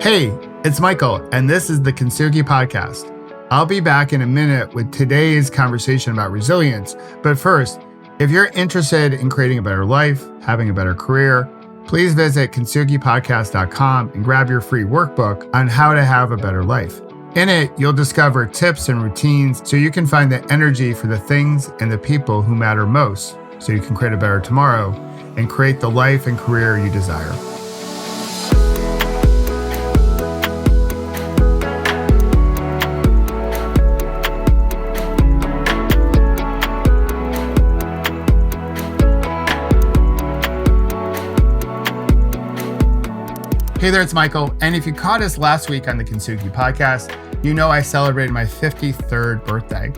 Hey, it's Michael, and this is the Kintsugi Podcast. I'll be back in a minute with today's conversation about resilience. But first, if you're interested in creating a better life, having a better career, please visit KintsugiPodcast.com and grab your free workbook on how to have a better life. In it, you'll discover tips and routines so you can find the energy for the things and the people who matter most, so you can create a better tomorrow and create the life and career you desire. Hey there, it's Michael. And if you caught us last week on the Kintsugi Podcast, you know I celebrated my 53rd birthday.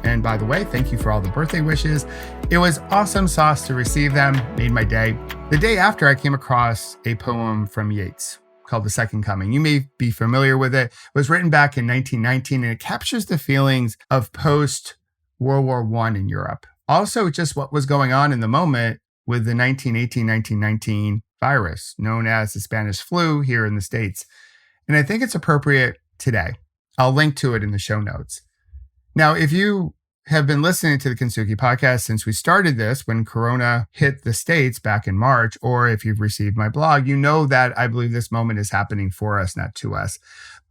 And by the way, thank you for all the birthday wishes. It was awesome sauce to receive them, made my day. The day after, I came across a poem from Yeats called The Second Coming. You may be familiar with it. It was written back in 1919, and it captures the feelings of post-World War I in Europe. Also, just what was going on in the moment with the 1918-1919 virus known as the Spanish flu here in the States. And I think it's appropriate today. I'll link to it in the show notes. Now, if you have been listening to the Kintsugi Podcast since we started this, when Corona hit the States back in March, or if you've received my blog, you know that I believe this moment is happening for us, not to us.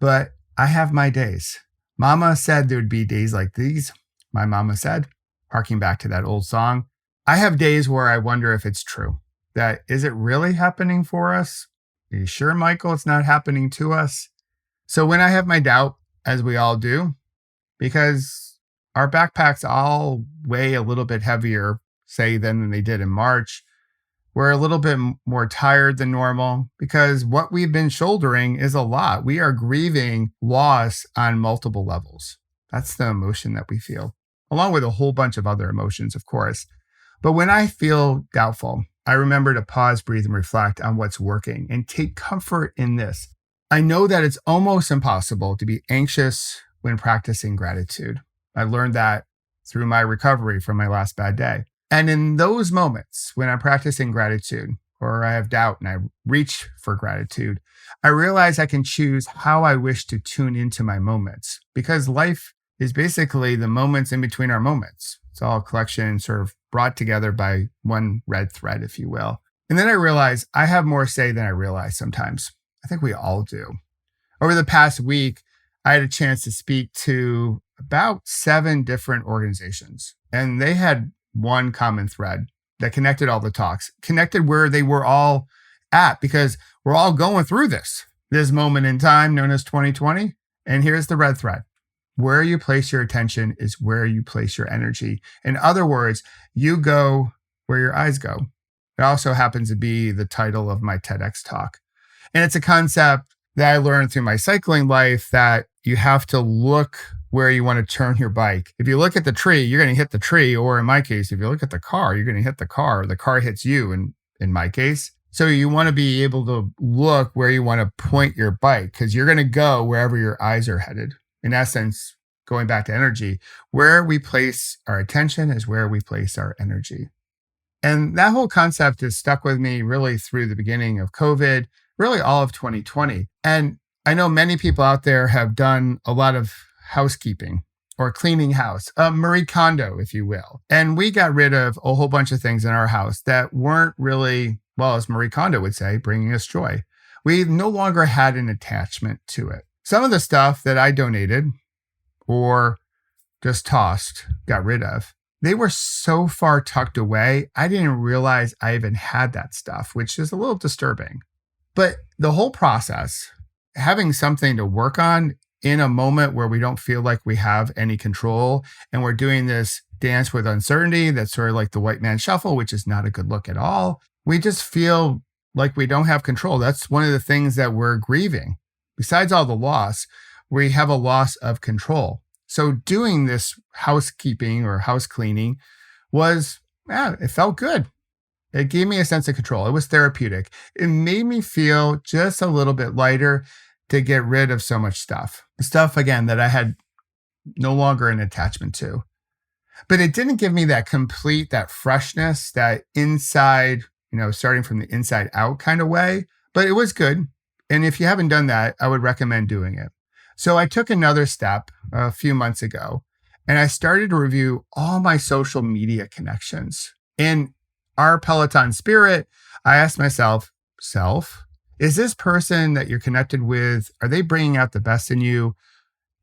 But I have my days. Mama said there would be days like these. My mama said, harking back to that old song. I have days where I wonder if it's true. That is it really happening for us? Are you sure, Michael, it's not happening to us? So when I have my doubt, as we all do, because our backpacks all weigh a little bit heavier, say, than they did in March, we're a little bit more tired than normal because what we've been shouldering is a lot. We are grieving loss on multiple levels. That's the emotion that we feel, along with a whole bunch of other emotions, of course. But when I feel doubtful, I remember to pause, breathe, and reflect on what's working and take comfort in this. I know that it's almost impossible to be anxious when practicing gratitude. I learned that through my recovery from my last bad day. And in those moments when I'm practicing gratitude or I have doubt and I reach for gratitude, I realize I can choose how I wish to tune into my moments because life is basically the moments in between our moments. It's all a collection sort of brought together by one red thread, if you will. And then I realized I have more say than I realize sometimes. I think we all do. Over the past week, I had a chance to speak to about 7 different organizations, and they had one common thread that connected all the talks, connected where they were all at, because we're all going through this moment in time known as 2020. And here's the red thread. Where you place your attention is where you place your energy. In other words, you go where your eyes go. It also happens to be the title of my TEDx talk. And it's a concept that I learned through my cycling life that you have to look where you want to turn your bike. If you look at the tree, you're going to hit the tree. Or in my case, if you look at the car, you're going to hit the car. The car hits you in my case. So you want to be able to look where you want to point your bike because you're going to go wherever your eyes are headed. In essence, going back to energy, where we place our attention is where we place our energy. And that whole concept has stuck with me really through the beginning of COVID, really all of 2020. And I know many people out there have done a lot of housekeeping or cleaning house, Marie Kondo, if you will. And we got rid of a whole bunch of things in our house that weren't really, well, as Marie Kondo would say, bringing us joy. We no longer had an attachment to it. Some of the stuff that I donated or just tossed, got rid of, they were so far tucked away, I didn't realize I even had that stuff, which is a little disturbing. But the whole process, having something to work on in a moment where we don't feel like we have any control, and we're doing this dance with uncertainty, that's sort of like the white man shuffle, which is not a good look at all. We just feel like we don't have control. That's one of the things that we're grieving. Besides all the loss, we have a loss of control. So doing this housekeeping or house cleaning was, it felt good. It gave me a sense of control. It was therapeutic. It made me feel just a little bit lighter to get rid of so much stuff. Stuff, again, that I had no longer an attachment to. But it didn't give me that complete, that freshness, that inside, starting from the inside out kind of way. but it was good. And if you haven't done that, I would recommend doing it. So I took another step a few months ago and I started to review all my social media connections. In our Peloton spirit, I asked myself, is this person that you're connected with, are they bringing out the best in you?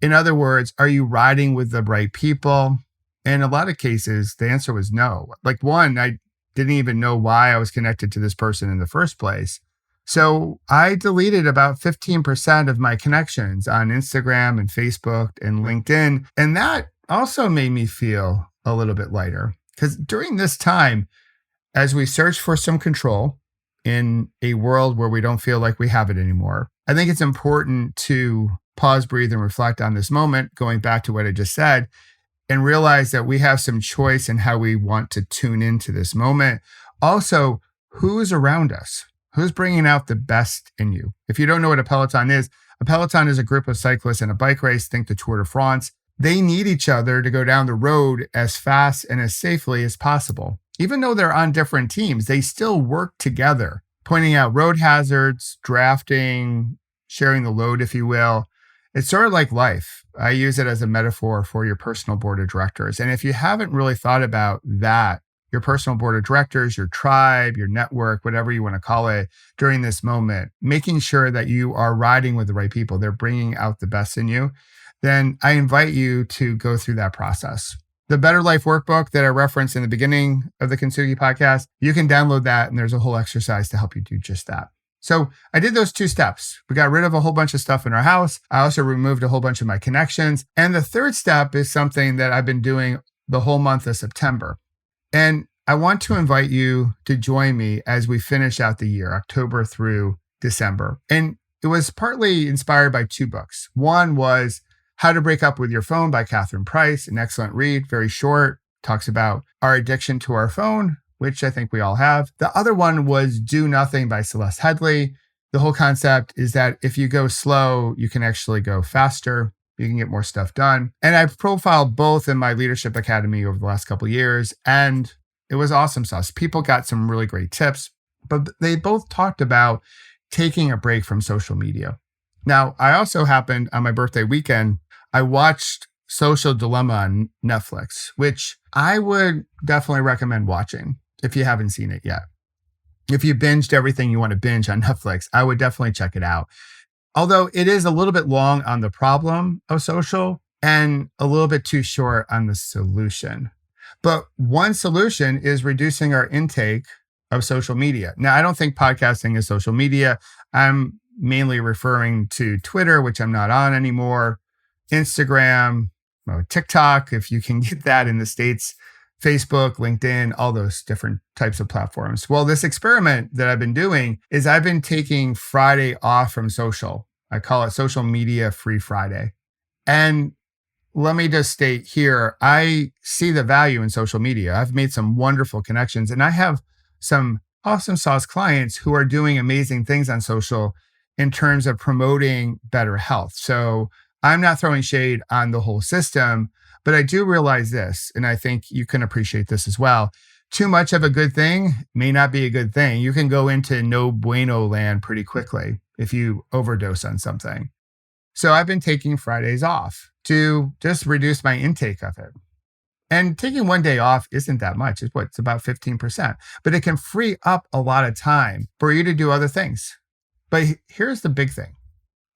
In other words, are you riding with the right people? In a lot of cases, the answer was no. Like one, I didn't even know why I was connected to this person in the first place. So I deleted about 15% of my connections on Instagram and Facebook and LinkedIn. And that also made me feel a little bit lighter because during this time, as we search for some control in a world where we don't feel like we have it anymore, I think it's important to pause, breathe, and reflect on this moment, going back to what I just said, and realize that we have some choice in how we want to tune into this moment. Also, who's around us? Who's bringing out the best in you? If you don't know what a Peloton is a group of cyclists in a bike race, think the Tour de France. They need each other to go down the road as fast and as safely as possible. Even though they're on different teams, they still work together, pointing out road hazards, drafting, sharing the load, if you will. It's sort of like life. I use it as a metaphor for your personal board of directors. And if you haven't really thought about that, your personal board of directors, your tribe, your network, whatever you want to call it, during this moment, making sure that you are riding with the right people, they're bringing out the best in you, then I invite you to go through that process. The Better Life Workbook that I referenced in the beginning of the Kintsugi Podcast, you can download that and there's a whole exercise to help you do just that. So I did those 2 steps. We got rid of a whole bunch of stuff in our house. I also removed a whole bunch of my connections. And the third step is something that I've been doing the whole month of September. And I want to invite you to join me as we finish out the year, October through December. And it was partly inspired by 2 books. One was How to Break Up with Your Phone by Catherine Price, an excellent read, very short, talks about our addiction to our phone, which I think we all have. The other one was Do Nothing by Celeste Headley. The whole concept is that if you go slow, you can actually go faster. You can get more stuff done. And I've profiled both in my Leadership Academy over the last couple of years, and it was awesome sauce. People got some really great tips, but they both talked about taking a break from social media. Now, I also happened on my birthday weekend, I watched Social Dilemma on Netflix, which I would definitely recommend watching if you haven't seen it yet. If you binged everything you want to binge on Netflix, I would definitely check it out. Although it is a little bit long on the problem of social and a little bit too short on the solution. But one solution is reducing our intake of social media. Now, I don't think podcasting is social media. I'm mainly referring to Twitter, which I'm not on anymore, Instagram, TikTok, if you can get that in the States, Facebook, LinkedIn, all those different types of platforms. Well, this experiment that I've been doing is I've been taking Friday off from social. I call it Social Media Free Friday. And let me just state here, I see the value in social media. I've made some wonderful connections and I have some awesome sauce clients who are doing amazing things on social in terms of promoting better health. So I'm not throwing shade on the whole system, but I do realize this, and I think you can appreciate this as well. Too much of a good thing may not be a good thing. You can go into no bueno land pretty quickly if you overdose on something. So I've been taking Fridays off to just reduce my intake of it. And taking one day off isn't that much. It's about 15%, but it can free up a lot of time for you to do other things. But here's the big thing.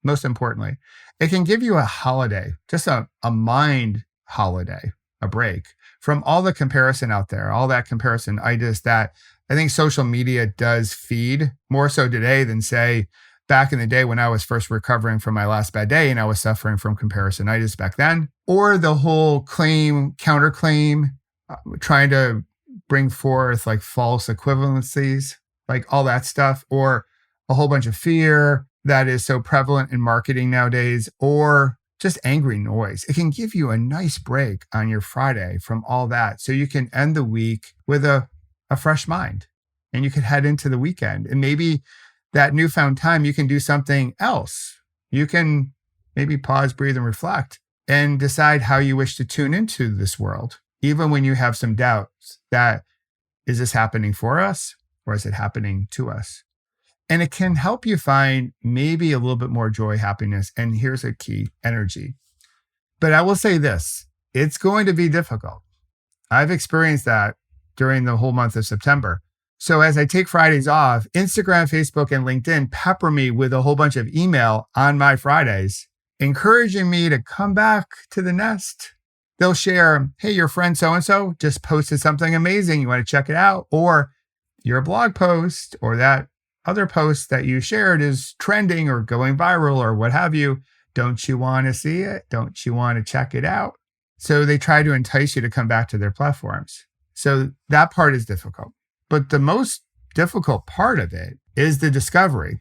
Most importantly, it can give you a holiday, just a mind holiday, a break from all the comparison out there, all that comparison-itis that I think social media does feed more so today than say back in the day when I was first recovering from my last bad day and I was suffering from comparison-itis back then, or the whole claim, counterclaim, trying to bring forth like false equivalencies, like all that stuff, or a whole bunch of fear that is so prevalent in marketing nowadays, or just angry noise. It can give you a nice break on your Friday from all that. So you can end the week with a fresh mind and you can head into the weekend. And maybe that newfound time, you can do something else. You can maybe pause, breathe, and reflect and decide how you wish to tune into this world, even when you have some doubts that, is this happening for us or is it happening to us? And it can help you find maybe a little bit more joy, happiness. And here's a key: energy. But I will say this, it's going to be difficult. I've experienced that during the whole month of September. So as I take Fridays off, Instagram, Facebook, and LinkedIn pepper me with a whole bunch of email on my Fridays, encouraging me to come back to the nest. They'll share, hey, your friend so-and-so just posted something amazing. You want to check it out? Or your blog post or that other post that you shared is trending or going viral or what have you. Don't you want to see it? Don't you want to check it out? So they try to entice you to come back to their platforms. So that part is difficult. But the most difficult part of it is the discovery.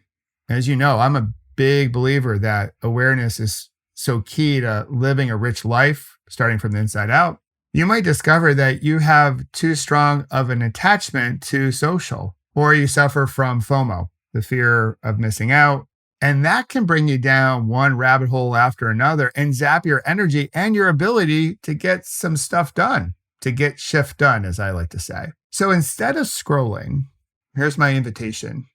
As you know, I'm a big believer that awareness is so key to living a rich life, starting from the inside out. You might discover that you have too strong of an attachment to social, or you suffer from FOMO, the fear of missing out. And that can bring you down one rabbit hole after another and zap your energy and your ability to get some stuff done, to get shift done, as I like to say. So instead of scrolling, here's my invitation,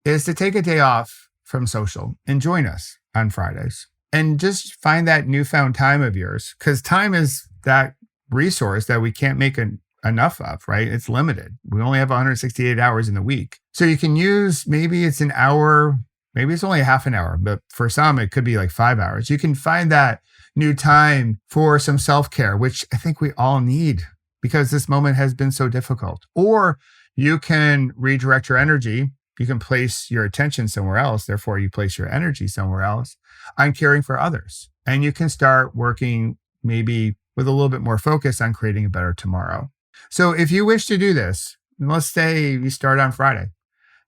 is to take a day off from social and join us on Fridays and just find that newfound time of yours, because time is that resource that we can't make enough of, right? It's limited. We only have 168 hours in the week. So you can use, maybe it's an hour, maybe it's only a half an hour, but for some, it could be like 5 hours. You can find that new time for some self-care, which I think we all need because this moment has been so difficult. Or you can redirect your energy. You can place your attention somewhere else. Therefore, you place your energy somewhere else on caring for others. And you can start working maybe with a little bit more focus on creating a better tomorrow. So if you wish to do this, and let's say you start on Friday,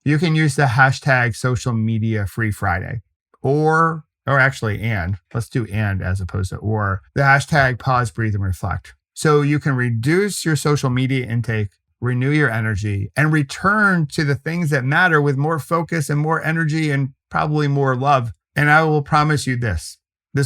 you can use the hashtag social media free Friday, or actually, and let's do and as opposed to or, the hashtag pause, breathe, and reflect. So you can reduce your social media intake, renew your energy, and return to the things that matter with more focus and more energy and probably more love. And I will promise you this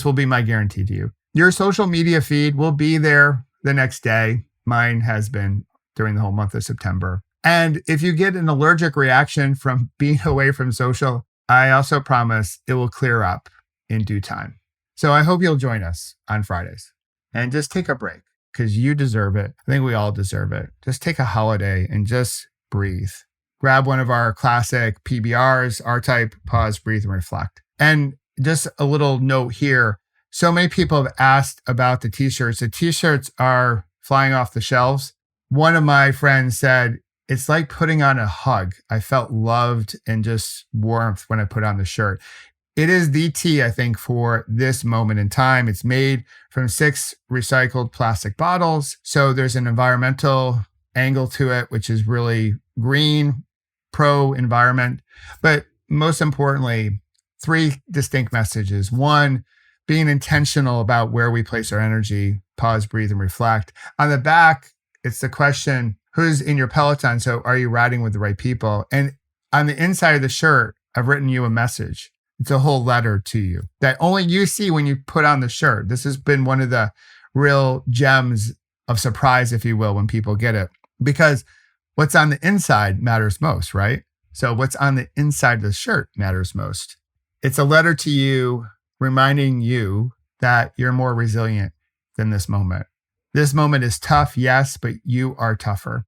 will be my guarantee to you. Your social media feed will be there the next day. Mine has been during the whole month of September. And if you get an allergic reaction from being away from social, I also promise it will clear up in due time. So I hope you'll join us on Fridays and just take a break because you deserve it. I think we all deserve it. Just take a holiday and just breathe. Grab one of our classic PBRs, R-Type, pause, breathe, and reflect. And just a little note here. So many people have asked about the t-shirts. The t-shirts are flying off the shelves. One of my friends said, it's like putting on a hug. I felt loved and just warmth when I put on the shirt. It is the tee, I think, for this moment in time. It's made from 6 recycled plastic bottles. So there's an environmental angle to it, which is really green, pro-environment. But most importantly, 3 distinct messages. 1, being intentional about where we place our energy, pause, breathe, and reflect. On the back, it's the question, who's in your Peloton? So are you riding with the right people? And on the inside of the shirt, I've written you a message. It's a whole letter to you that only you see when you put on the shirt. This has been one of the real gems of surprise, if you will, when people get it, because what's on the inside matters most, right? So what's on the inside of the shirt matters most. It's a letter to you reminding you that you're more resilient than this moment. This moment is tough, yes, but you are tougher.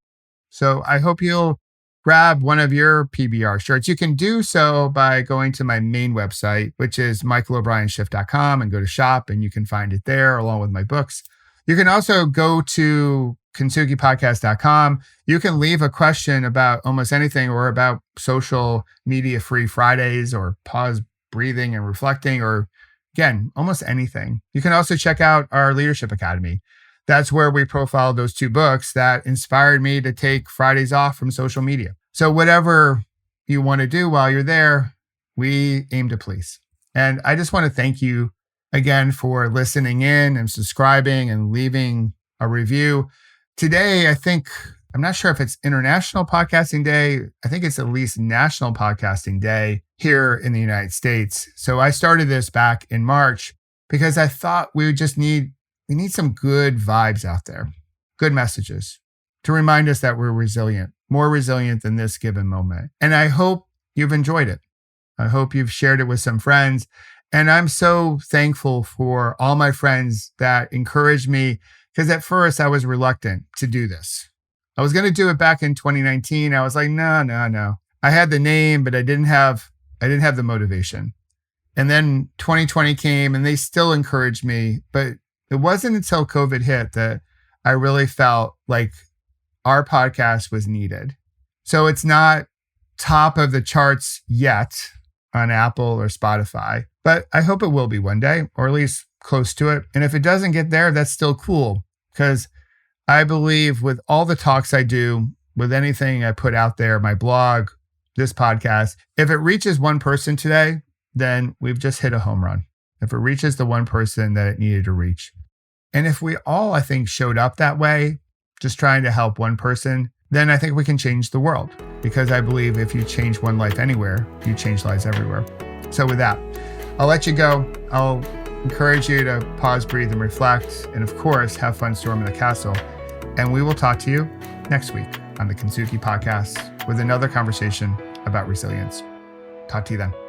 So I hope you'll grab one of your PBR shirts. You can do so by going to my main website, which is michaelobrienshift.com, and go to shop, and you can find it there along with my books. You can also go to KintsugiPodcast.com. You can leave a question about almost anything, or about social media free Fridays, or pause, breathing, and reflecting, or again, almost anything. You can also check out our Leadership Academy. That's where we profiled those 2 books that inspired me to take Fridays off from social media. So whatever you want to do while you're there, we aim to please. And I just want to thank you again for listening in and subscribing and leaving a review. Today, I'm not sure if it's International Podcasting Day. I think it's at least National Podcasting Day here in the United States. So I started this back in March because I thought we need some good vibes out there, good messages to remind us that we're resilient, more resilient than this given moment. And I hope you've enjoyed it. I hope you've shared it with some friends. And I'm so thankful for all my friends that encouraged me, because at first I was reluctant to do this. I was going to do it back in 2019. I was like, no. I had the name, but I didn't have the motivation. And then 2020 came and they still encouraged me. But it wasn't until COVID hit that I really felt like our podcast was needed. So it's not top of the charts yet on Apple or Spotify, but I hope it will be one day, or at least close to it. And if it doesn't get there, that's still cool, because I believe with all the talks I do, with anything I put out there, my blog, this podcast, if it reaches one person today, then we've just hit a home run. If it reaches the one person that it needed to reach. And if we all, I think, showed up that way, just trying to help one person, then I think we can change the world. Because I believe if you change one life anywhere, you change lives everywhere. So with that, I'll let you go. I'll encourage you to pause, breathe, and reflect. And of course, have fun storming the castle. And we will talk to you next week on the Kintsugi Podcast with another conversation about resilience. Talk to you then.